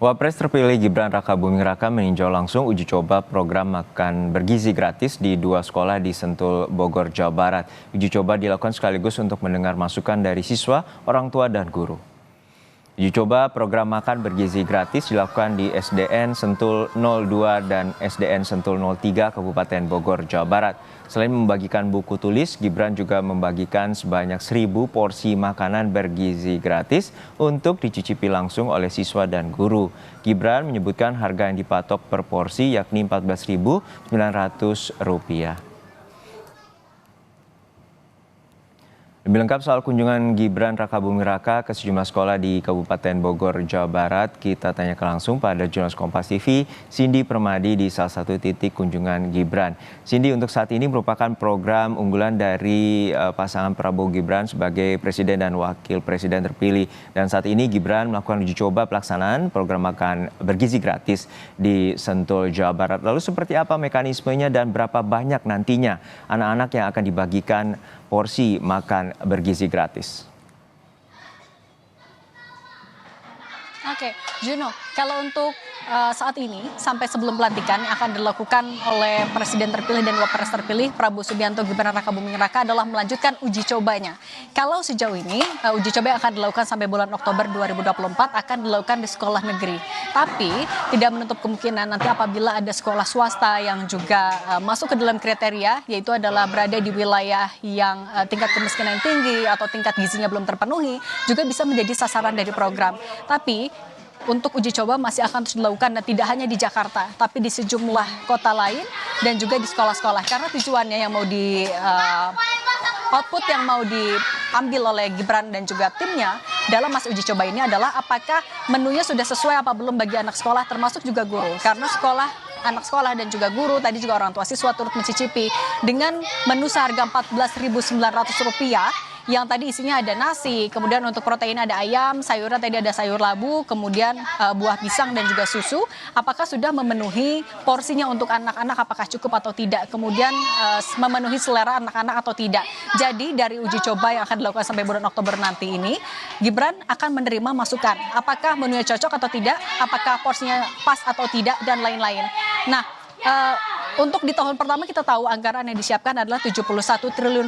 Wapres terpilih Gibran Rakabuming Raka meninjau langsung uji coba program makan bergizi gratis di 2 sekolah di Sentul, Bogor, Jawa Barat. Uji coba dilakukan sekaligus untuk mendengar masukan dari siswa, orang tua, dan guru. Uji coba program makan bergizi gratis dilakukan di SDN Sentul 02 dan SDN Sentul 03 Kabupaten Bogor, Jawa Barat. Selain membagikan buku tulis, Gibran juga membagikan sebanyak 1.000 porsi makanan bergizi gratis untuk dicicipi langsung oleh siswa dan guru. Gibran menyebutkan harga yang dipatok per porsi yakni Rp14.900. Lebih lengkap soal kunjungan Gibran Rakabuming Raka ke sejumlah sekolah di Kabupaten Bogor, Jawa Barat, kita tanyakan langsung pada jurnalis Kompas TV, Cindy Permadi di salah satu titik kunjungan Gibran. Cindy, untuk saat ini merupakan program unggulan dari pasangan Prabowo Gibran sebagai Presiden dan Wakil Presiden terpilih. Dan saat ini Gibran melakukan uji coba pelaksanaan program makan bergizi gratis di Sentul, Jawa Barat. Lalu seperti apa mekanismenya dan berapa banyak nantinya anak-anak yang akan dibagikan porsi makan bergizi gratis? Oke, Juno, kalau untuk saat ini sampai sebelum pelantikan yang akan dilakukan oleh Presiden terpilih dan Wapres terpilih Prabowo Subianto Gibran Rakabuming Raka adalah melanjutkan uji cobanya. Kalau sejauh ini uji coba yang akan dilakukan sampai bulan Oktober 2024 akan dilakukan di sekolah negeri. Tapi tidak menutup kemungkinan nanti apabila ada sekolah swasta yang juga masuk ke dalam kriteria, yaitu adalah berada di wilayah yang tingkat kemiskinan tinggi atau tingkat gizinya belum terpenuhi, juga bisa menjadi sasaran dari program. Tapi untuk uji coba masih akan terus dilakukan dan tidak hanya di Jakarta, tapi di sejumlah kota lain dan juga di sekolah-sekolah. Karena tujuannya yang mau output yang mau diambil oleh Gibran dan juga timnya dalam masa uji coba ini adalah apakah menunya sudah sesuai apa belum bagi anak sekolah, termasuk juga guru. Karena anak sekolah dan juga guru, tadi juga orang tua siswa turut mencicipi dengan menu seharga Rp14.900 yang tadi isinya ada nasi, kemudian untuk protein ada ayam, sayurnya tadi ada sayur labu, kemudian buah pisang dan juga susu. Apakah sudah memenuhi porsinya untuk anak-anak, apakah cukup atau tidak, kemudian memenuhi selera anak-anak atau tidak. Jadi dari uji coba yang akan dilakukan sampai bulan Oktober nanti ini, Gibran akan menerima masukan, apakah menunya cocok atau tidak, apakah porsinya pas atau tidak, dan lain-lain. Nah, untuk di tahun pertama kita tahu anggaran yang disiapkan adalah Rp71 triliun.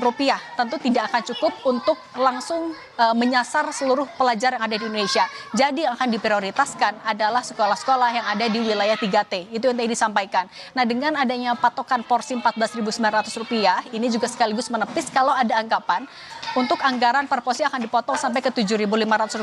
Tentu tidak akan cukup untuk langsung menyasar seluruh pelajar yang ada di Indonesia. Jadi yang akan diprioritaskan adalah sekolah-sekolah yang ada di wilayah 3T. Itu yang tadi disampaikan. Nah, dengan adanya patokan porsi Rp14.900, ini juga sekaligus menepis kalau ada anggapan untuk anggaran per porsi akan dipotong sampai ke Rp7.500.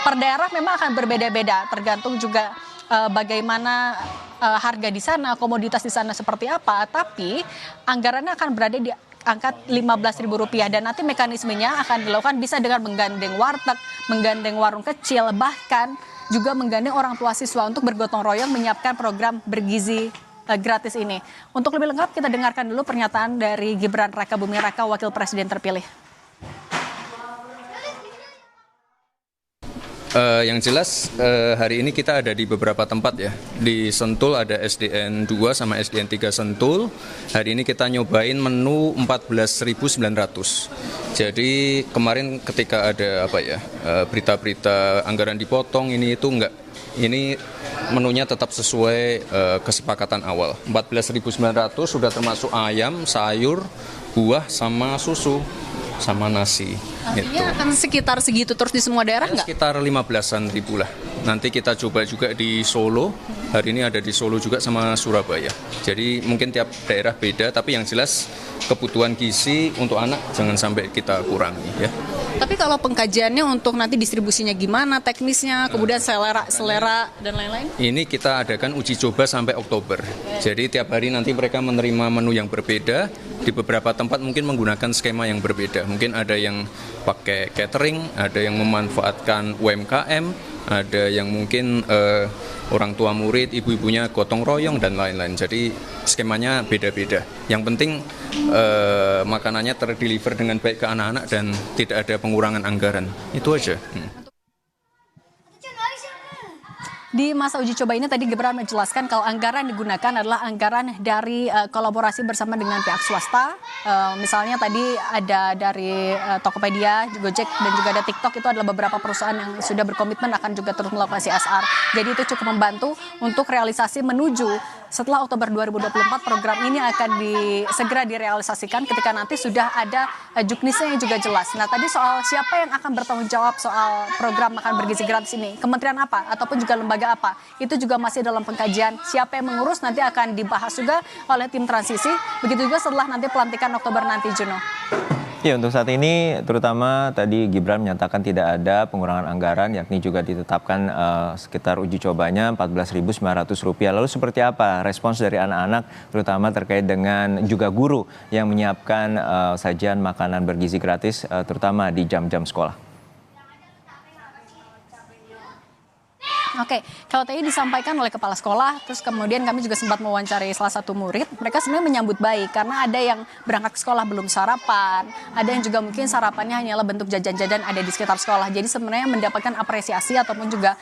Per daerah memang akan berbeda-beda, tergantung juga bagaimana harga di sana, komoditas di sana seperti apa, tapi anggarannya akan berada di angka Rp15.000 dan nanti mekanismenya akan dilakukan bisa dengan menggandeng warteg, menggandeng warung kecil, bahkan juga menggandeng orang tua siswa untuk bergotong royong menyiapkan program bergizi gratis ini. Untuk lebih lengkap kita dengarkan dulu pernyataan dari Gibran Rakabuming Raka, Wakil Presiden terpilih. Yang jelas hari ini kita ada di beberapa tempat ya. Di Sentul ada SDN 2 sama SDN 3 Sentul. Hari ini kita nyobain menu Rp14.900. Jadi kemarin ketika ada berita-berita anggaran dipotong ini itu enggak. Ini menunya tetap sesuai kesepakatan awal. Rp14.900 sudah termasuk ayam, sayur, buah sama susu sama nasi. Artinya akan sekitar segitu terus di semua daerah nggak? Sekitar 15-an ribu lah. Nanti kita coba juga di Solo. Hari ini ada di Solo juga sama Surabaya. Jadi mungkin tiap daerah beda, tapi yang jelas kebutuhan gizi untuk anak jangan sampai kita kurangi ya. Tapi kalau pengkajiannya untuk nanti distribusinya gimana, teknisnya, kemudian selera dan lain-lain? Ini kita adakan uji coba sampai Oktober. Jadi tiap hari nanti mereka menerima menu yang berbeda. Di beberapa tempat mungkin menggunakan skema yang berbeda. Mungkin ada yang pakai catering, ada yang memanfaatkan UMKM, ada yang mungkin orang tua murid, ibu-ibunya gotong royong dan lain-lain. Jadi skemanya beda-beda. Yang penting makanannya terdeliver dengan baik ke anak-anak dan tidak ada pengurangan anggaran. Itu aja. Di masa uji coba ini tadi Gibran menjelaskan kalau anggaran digunakan adalah anggaran dari kolaborasi bersama dengan pihak swasta. Misalnya tadi ada dari Tokopedia, Gojek, dan juga ada TikTok, itu adalah beberapa perusahaan yang sudah berkomitmen akan juga terus melakukan CSR. Jadi itu cukup membantu untuk realisasi menuju setelah Oktober 2024 program ini akan segera direalisasikan ketika nanti sudah ada juknisnya yang juga jelas. Nah tadi soal siapa yang akan bertanggung jawab soal program makan bergizi gratis ini, kementerian apa ataupun juga lembaga apa, itu juga masih dalam pengkajian. Siapa yang mengurus nanti akan dibahas juga oleh tim transisi, begitu juga setelah nanti pelantikan Oktober nanti, Juno. Ya, untuk saat ini terutama tadi Gibran menyatakan tidak ada pengurangan anggaran, yakni juga ditetapkan sekitar uji cobanya Rp14.900. Lalu seperti apa respons dari anak-anak terutama terkait dengan juga guru yang menyiapkan sajian makanan bergizi gratis terutama di jam-jam sekolah? Oke, kalau tadi disampaikan oleh kepala sekolah, terus kemudian kami juga sempat mewawancarai salah satu murid, mereka sebenarnya menyambut baik karena ada yang berangkat ke sekolah belum sarapan, ada yang juga mungkin sarapannya hanyalah bentuk jajan-jajan ada di sekitar sekolah. Jadi sebenarnya mendapatkan apresiasi ataupun juga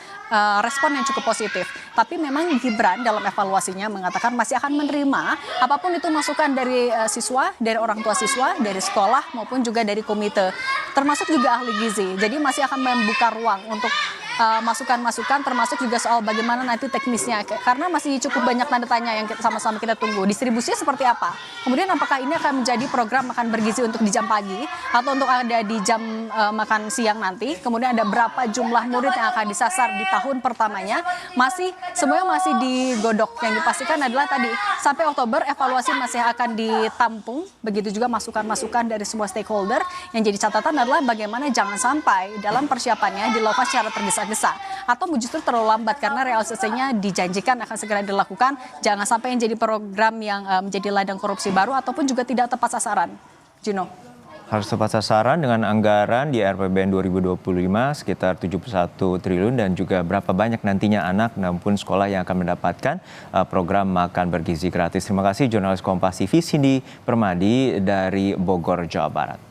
respon yang cukup positif. Tapi memang Gibran dalam evaluasinya mengatakan masih akan menerima apapun itu masukan dari siswa, dari orang tua siswa, dari sekolah maupun juga dari komite, termasuk juga ahli gizi. Jadi masih akan membuka ruang untuk masukan-masukan, termasuk juga soal bagaimana nanti teknisnya, karena masih cukup banyak tanda tanya yang sama-sama kita tunggu. Distribusinya seperti apa? Kemudian apakah ini akan menjadi program makan bergizi untuk di jam pagi atau untuk ada di jam makan siang nanti? Kemudian ada berapa jumlah murid yang akan disasar di tahun pertamanya? Semuanya masih digodok. Yang dipastikan adalah tadi sampai Oktober evaluasi masih akan ditampung, begitu juga masukan-masukan dari semua stakeholder. Yang jadi catatan adalah bagaimana jangan sampai dalam persiapannya dilakukan secara tergesa-gesa atau justru terlalu lambat karena realisasinya dijanjikan akan segera dilakukan. Jangan sampai yang jadi program yang menjadi ladang korupsi baru ataupun juga tidak tepat sasaran. Juno. Harus tepat sasaran dengan anggaran di RPBN 2025 sekitar 71 triliun dan juga berapa banyak nantinya anak maupun sekolah yang akan mendapatkan program makan bergizi gratis. Terima kasih jurnalis Kompas TV Cindy Permadi dari Bogor, Jawa Barat.